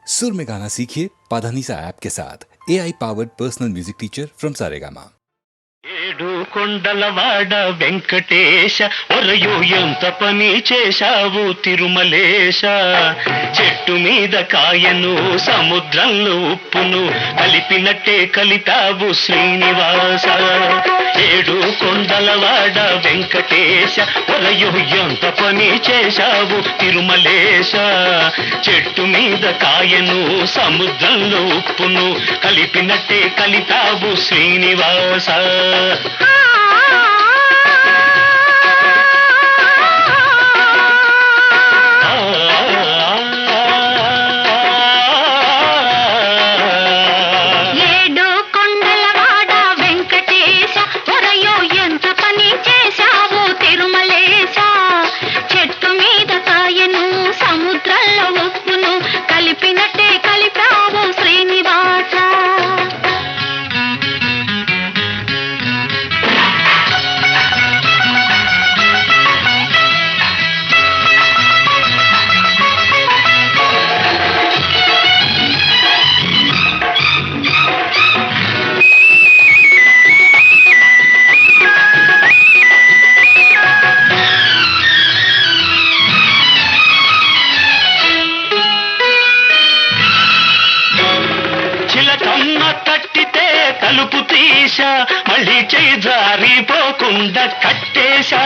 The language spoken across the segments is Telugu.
सुर में गाना सीखिए पाधानीसा ऐप के साथ AI powered personal music teacher from Saregama. ఏడు కొండలవాడ వెంకటేశ ఒరయో ఎంత పని చేశావు తిరుమలేశ చెట్టు మీద కాయను సముద్రంలో ఉప్పును కలిపినట్టే కలిపావు శ్రీనివాస ఏడు కొండలవాడ వెంకటేశ ఒరయో ఎంత పని చేశావు తిరుమలేశ చెట్టు మీద కాయను సముద్రంలో ఉప్పును కలిపినట్టే కలిపావు శ్రీనివాస తలుపు తీశా మళ్ళీ చేయి జారిపోకుండా కట్టేశా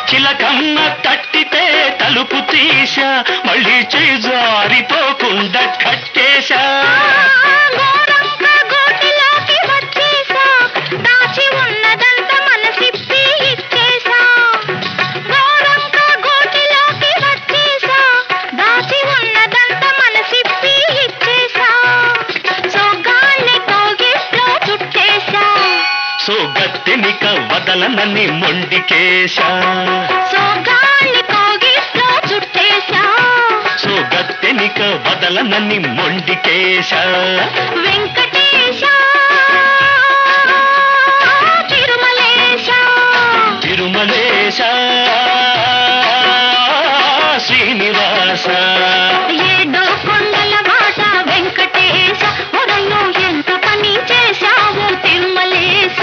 చిలకమ్మ తట్టితే తలుపు తీశా మళ్ళీ చేయి జారిపోకుండా కట్టేశా సోగత్తెనిక వదలనని మొండికేశా సోగత్తెనిక వదలనని మొండికేశా వెంకటేశ తిరుమలేశ తిరుమలేశ శ్రీనివాస ఏడు కొండల వాట వెంకటేశ ఒరలో ఎంత పని చేశావు తిరుమలేశ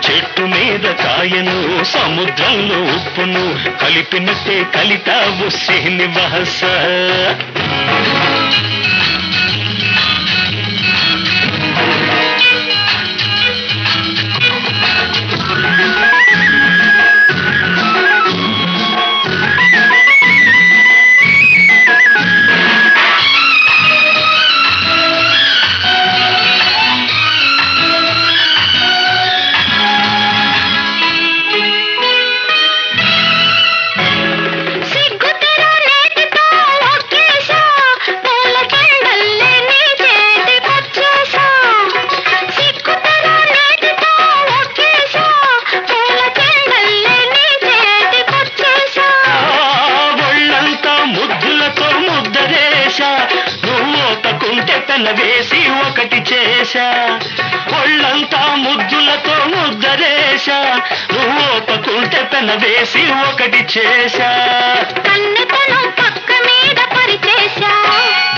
చెట్టు మీద కాయను సముద్రంలో ఉప్పును కలిపినట్టే కలిపావు శ్రీనివాస వేసి ఒకటి చేశా ఒళ్ళంతా ముద్దులతో ముద్దరేశా నువ్వు ఒప్పుకుంటే పెన వేసి ఒకటి చేశా కన్నెతనం పక్క మీద పరిచేశా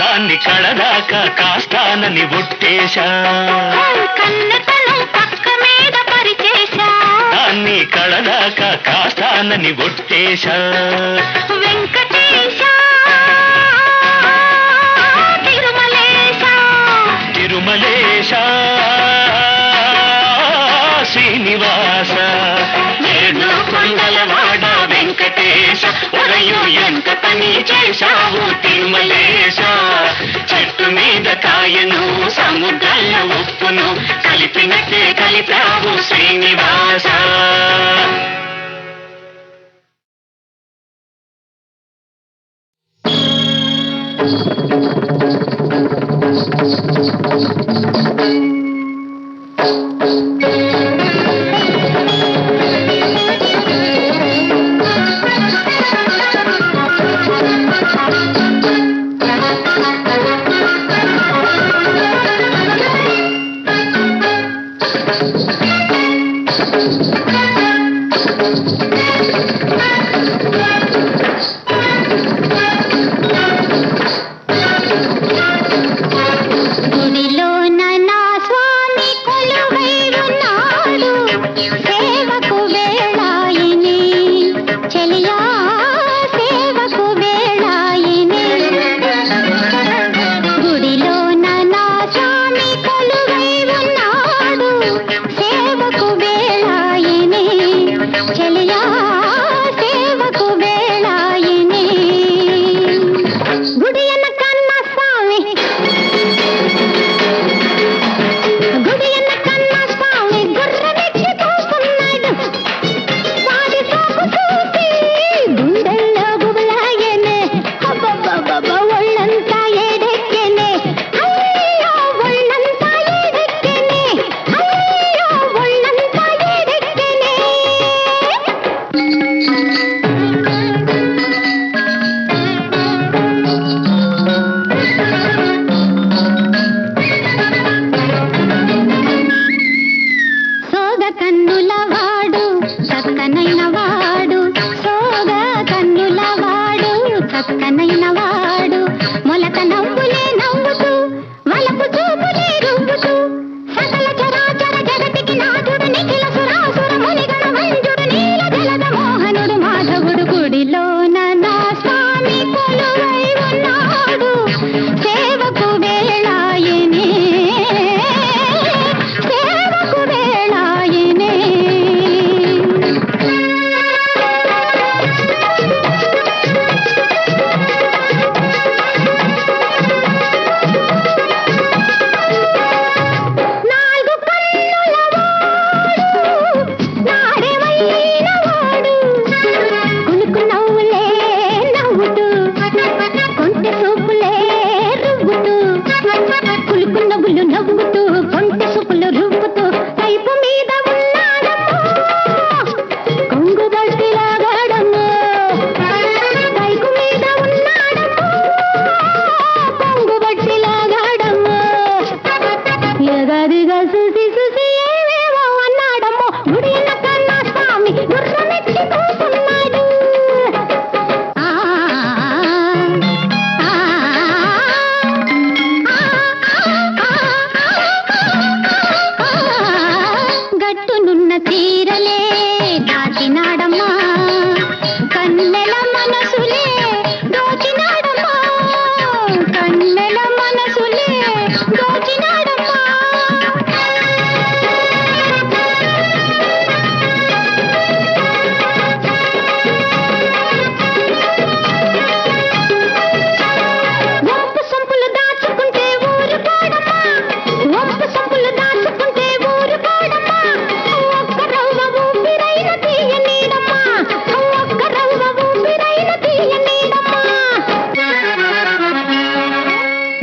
దాన్ని కడదాకా కాస్తానని ఒట్టేశా కన్నెతనం పక్క మీద పరిచేశా దాన్ని కడదాకా కాస్తానని ఒట్టేశా వెంకటేశ తిరుమలేశ శ్రీనివాస ఏడు కొండలవాడ వెంకటేశ ఒరయు ఎంత పని చేశావు తిరుమలేశ చెట్టు మీద కాయను సముద్రంలో ఉప్పును కలిపినట్టే కలిపావు శ్రీనివాస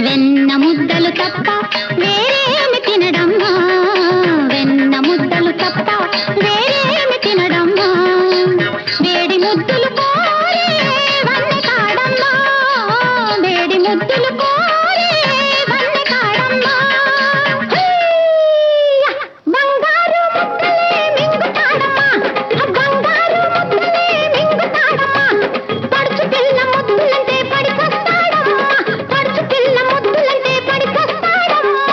వెన్న ముద్దలు తప్ప వేరేమి తినడమ్మా, వెన్న ముద్దలు తప్ప వేరేమి తినడమ్మా, వేడి ముద్దులు కోరే వన్నె కాడమ్మా, వేడి ముద్దులు కోరే వన్నె కాడమ్మా. బంగారు ముద్దలే మింగుతాడమ్మా, బంగారు ముద్దలే మింగుతాడమ్మా, పడుచు పిల్ల ముద్దులంటే పడికొస్తాడమ్మా, పడుచు పిల్ల ముద్దులంటే పడికొస్తాడమ్మా.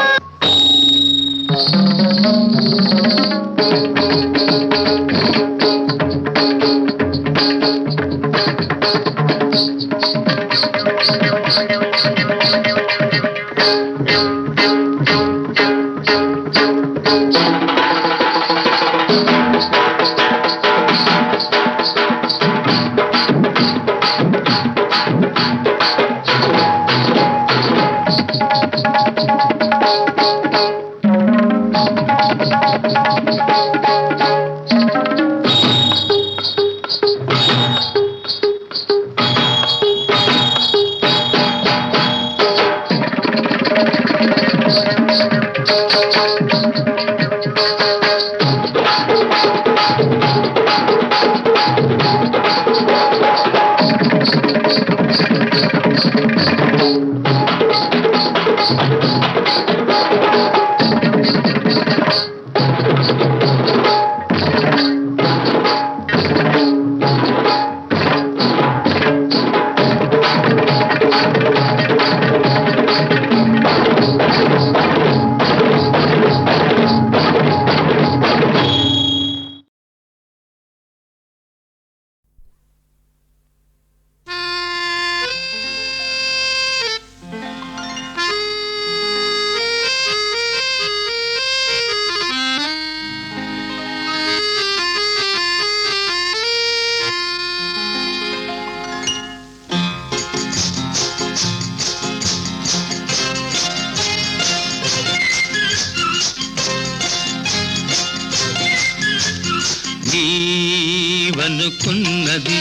నీవనుకున్నది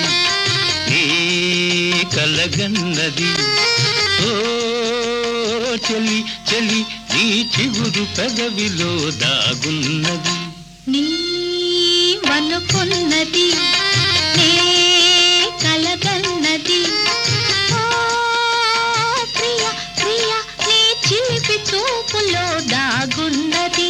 నీ కలగన్నది ఓ చెలి చెలి నీ చిగురు పెదవిలో దాగున్నది. నీవనుకున్నది నీ కలగన్నది ఓ ప్రియ ప్రియ నీ చిలిపి చూపులో దాగున్నది.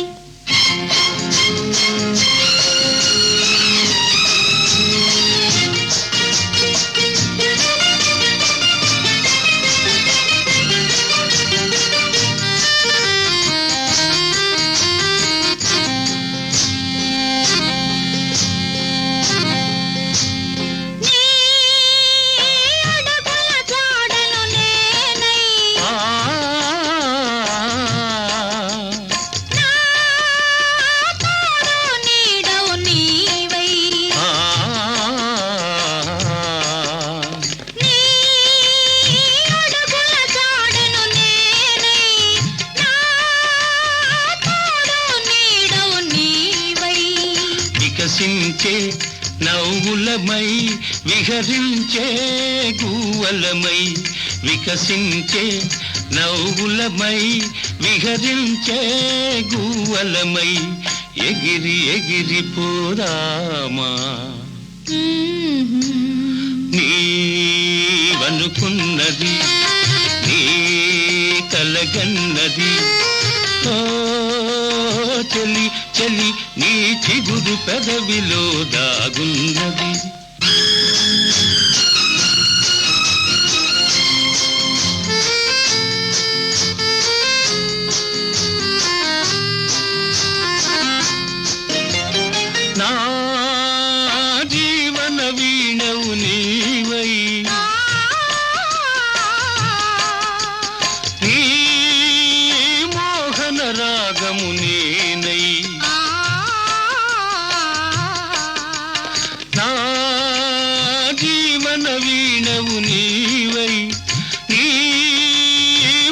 వికసించే నవ్వులమై విహరించే గువ్వలమై, వికసించే నవ్వులమై విహరించే గువ్వలమై ఎగిరి ఎగిరి పోదామా. నీవనుకున్నది నీ కలగన్నది ఓ చెలి చెలి నీ చిగురు పెదవిలో దాగున్నది. నా జీవన వీణవు నీవై నీ మోహన రాగము నేనై నా జీవన వీణవు నీవై నీ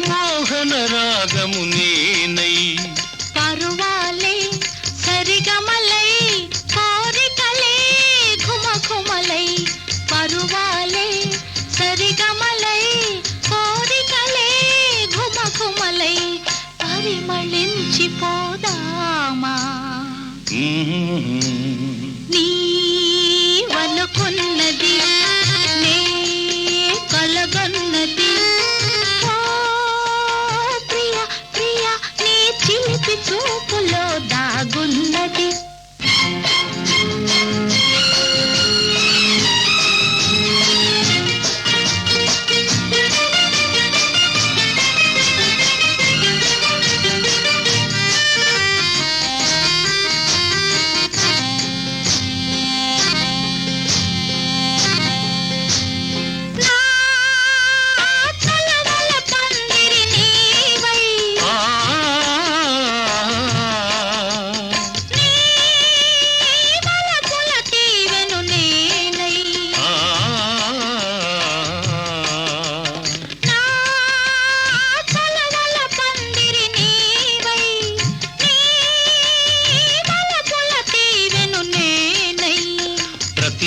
మోహన రాగము నేనై పరువాలే సరిగమలై కోరికలే ఘుమఘుమలై, పరువాలే సరిగమలై కోరికలే ఘుమ పరిమళించిపోదామా నీవనుకున్నది నే కలగన్నది ఓ ప్రియ ప్రియ నీ చిలిపి చూపులో దాగున్నది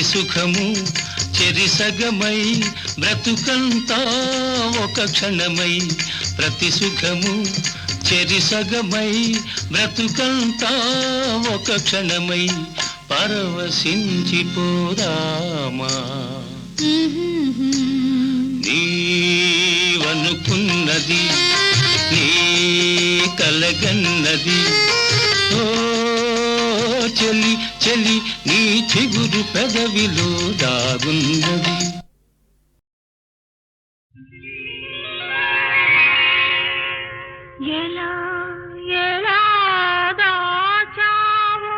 సుఖము చెరిసగమై బ్రతుకంతా ఒక క్షణమై ప్రతి సుఖము చెరిసగమై బ్రతుకంతా ఒక క్షణమై పరవశించిపోదామా నీవనుకున్నది నీ కలగన్నది ఓ చెలి చెలి నీ చిగురు పెదవిలో దాగున్నది ఎలా ఎలా దాచావో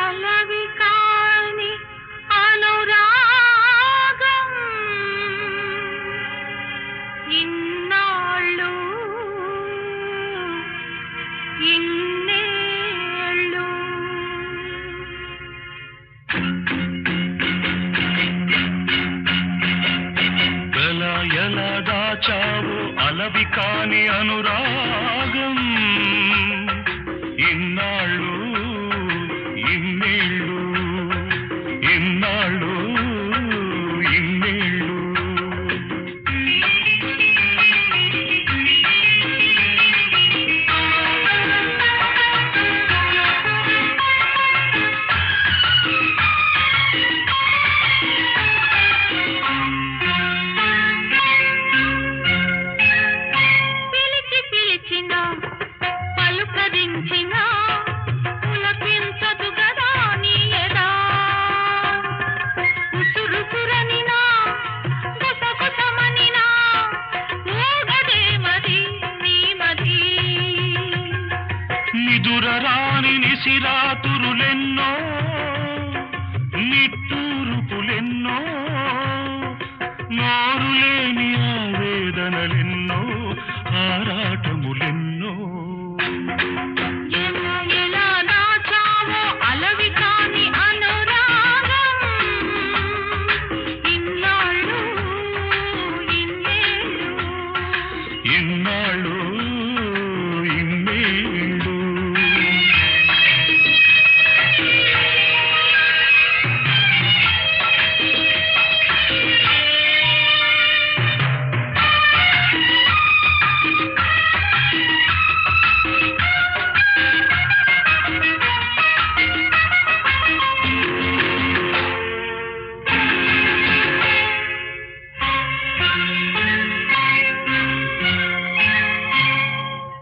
అలవి కాని అనురాగం ఇన్నాళ్ళు ఇన్నేళ్ళు ఎలా ఎలా దాచావు అలవి కాని అనురాగం ఇన్నాళ్ళు ఇన్నేళ్ళు ఇన్నాళ్ళు ఇన్నేళ్ళు నిదురరాని నిసిరాతురులెన్నో నిట్టూరుపులెన్నో నోరులేని ఆవేదనలెన్నో ఆరాటములెన్నో ఎలా ఎలా దాచావో అలవి కాని అనురాగం ఇన్నాళ్ళు ఇన్నేళ్ళు ఇన్నాళ్ళు ఇన్నేళ్ళు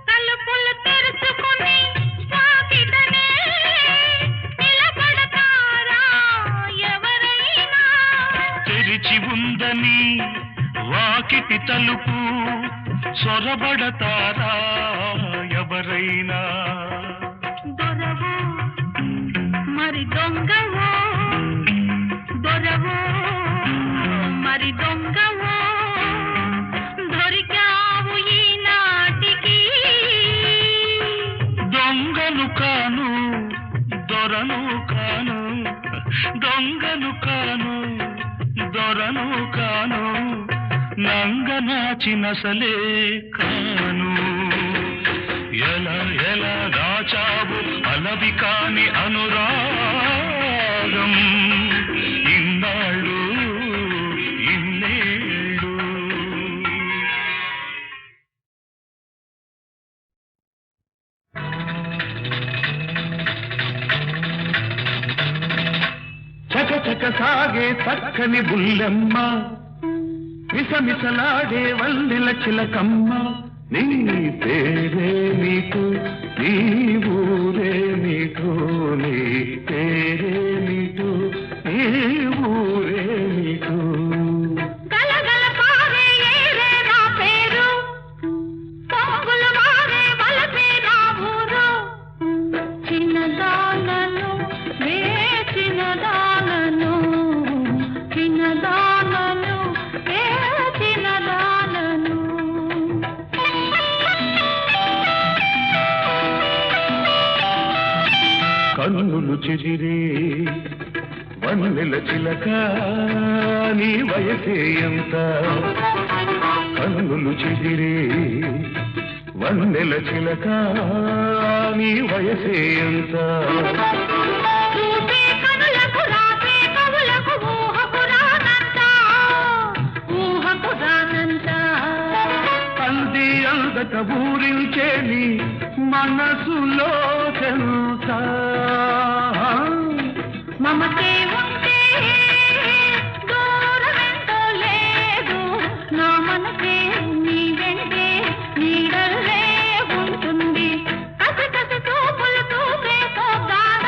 తలుపులు తెరుచుకుని సాకిటనే నిలబడతారా ఎవరైనా తెరిచి ఉందని వాకిటి తలుపు సొరబడతారా ఎవరైనా దొరవో మరి దొంగవో దొరవో మరి దొంగవో దొరికావు ఈనాటికి దొంగను కాను దొరను కాను దొంగను కాను దొరను కాను నంగనాచినసలే కాను ఎలా ఎలా దాచావు అలవి కాని అనురాగం సాగే చక్కని బుల్లెమ్మ మిసమిసలాడే వల్లెల చిలకమ్మ నీ పేరే నీకు నీ ఊరే నీకు నీ పేరే నీకు నీ ఊరే నీకు గలగల పారే ఏరే నా పేరు పొంగులు మారే వలపే నా ఊరు చిన్నదానను వే చిన్నదానను చిన్నదానను వే చిన్నదానను కన్నులు చెదిరే వన్నెల చిలక నీ వయసే ఎంత కన్నులు చెదిరే వన్నెల చిలక నీ వయసే ఎంత చూసే కనులకు రాసే కవులకు ఊహకు రానంత అంది అందక ఊరించే నీ మనసులో చెంత మమతే ఉంటే దూరమెంతో లేదు నా మనసే నీ వెంటే నీడల్లే ఉంటుంది కసి కసి చూపులు చూపే పోగాన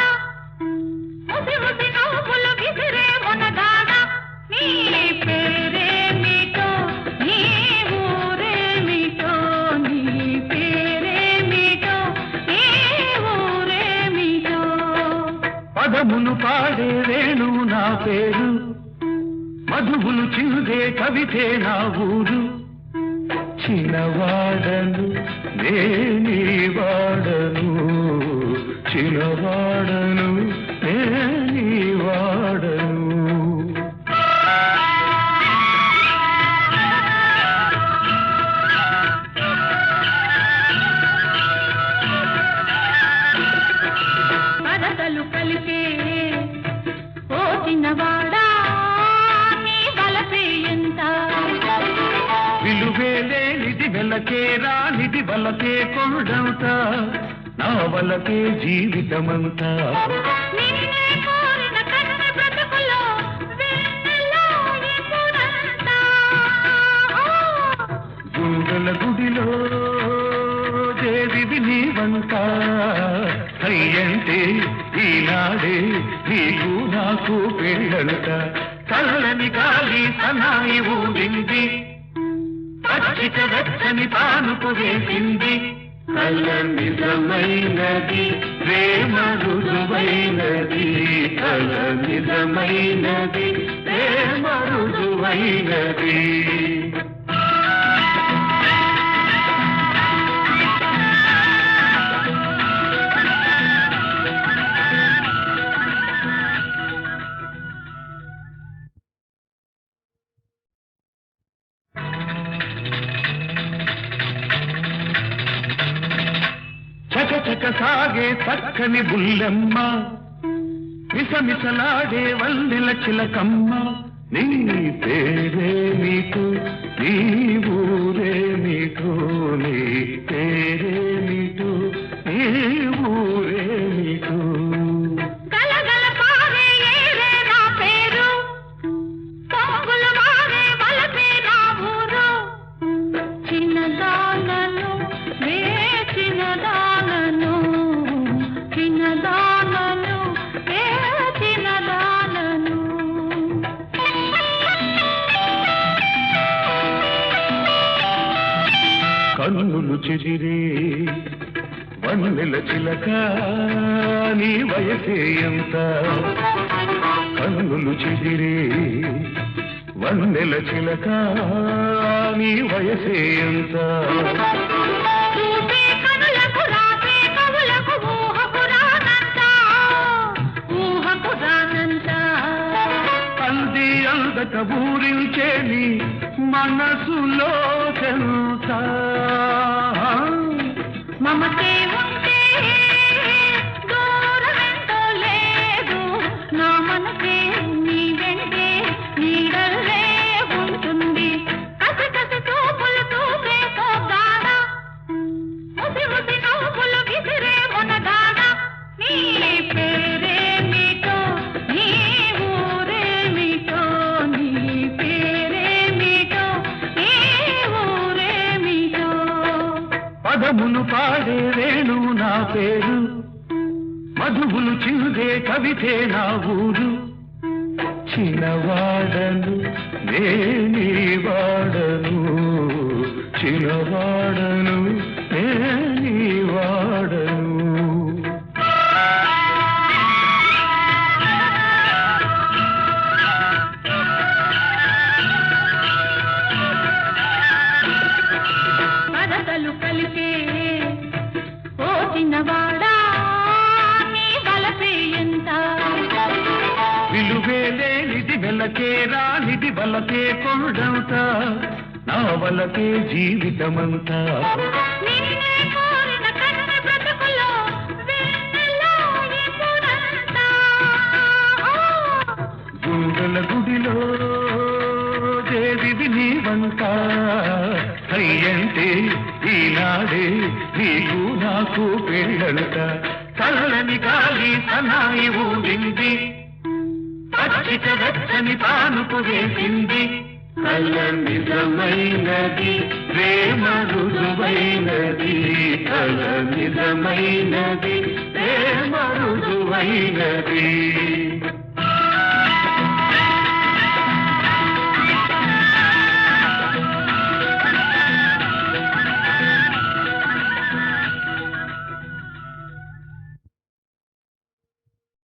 ముసి ముసి నవ్వులు విసిరే మొనగాన నీ పేరే మీటో నీ ఊరే మీటో నీ పేరే మీటో నీ ఊరే మీటో పదములు పాడే వేణు నా పేరు మధువులు చిందే కవితే నా ఊరు చిన్నవాడను నేనీ వాడను చిన్నవాడను నేనీ వాడను పదతలు కలిపే ఓ చిన్నవాడా నీ బలపే ఎంత విలువే లేనిది వెలకే రానిది వలకే కొండంత నా వలకే జీవితమంతా నిన్నే కోరిన కన్నె బ్రతుకులో వెన్నెల్లో ఎప్పుడంతా గుండెల గుడిలో దేవివి నీవంట అయ్యంటే ఈనాడే నీకు నాకు పెళ్ళంట చల్లని గాలి సనాయి ఊడింది పచ్చిక వెచ్చని పానుపు వేసింది కళ్ళ నిజమైనది ప్రేమ రుజువైనది కళ్ళ నిజమైనది ప్రేమ రుజువైనది చకచక సాగే చక్కని బుల్లెమ్మ మిసమిసలాడే వల్లెల చిలకమ్మ నీ పేరే నీకు నీ ఊరే నీకు నీ పేరే నీకు నీ ఊరే నీకు గలగల పారే ఏరే నా పేరు పొంగులు మారే వలపే నా ఊరు చిన్నదానను వే చిన్నదానను చిన్నదానను వే చిన్నదానను కన్నులు చెదిరే వన్నెల చిలక నీ వయసే ఎంత కన్నులు చెదిరే వన్నెల చిలక నీ వయసే ఎంత చూసే కనులకు రాసే కవులకు ఊహకు రానంత అంది అందక ఊరించే నీ మనసులో చెంత మమతే ఉంటే దూరమెంతో లేదు నా మనసే నీ వెంటే నీడల్లే ఉంటుంది కసి కసి చూపులు చూపే పోగాన ముసి ముసి నవ్వులు విసిరే మొనగాన నీ పేరే మీటో నీ ఊరే మీటో పదమును పాడే వేణువు నా పేరు, మధువులు చిందే కవితే నా ఊరు. చిన్నవాడను నేనీ వాడను, చిన్నవాడను నేనీ వాడను. కలతలు కలిపే ఓ చిన్నవాడా నీ బలపే ఎంత, విలువే లేనిది వెలకే రానిది వలకే కొండంత, నా వలకే జీవితమంతా. నిన్నే కోరిన కన్న బ్రతుకులో వెన్నెలో ఎప్పుడంతా. గుండెల గుడిలో దేవివి నీవంట, అయ్యంటే ఈనాడే నీకు నాకు పెళ్ళంట. చల్లని గాలి సనాయి ఊడింది, పచ్చిక వెచ్చని పానుపు వేసింది. కళ్ళ నిజమైనది ప్రేమ రుజువైనది, కళ్ళ నిజమైనది ప్రేమ రుజువైనది.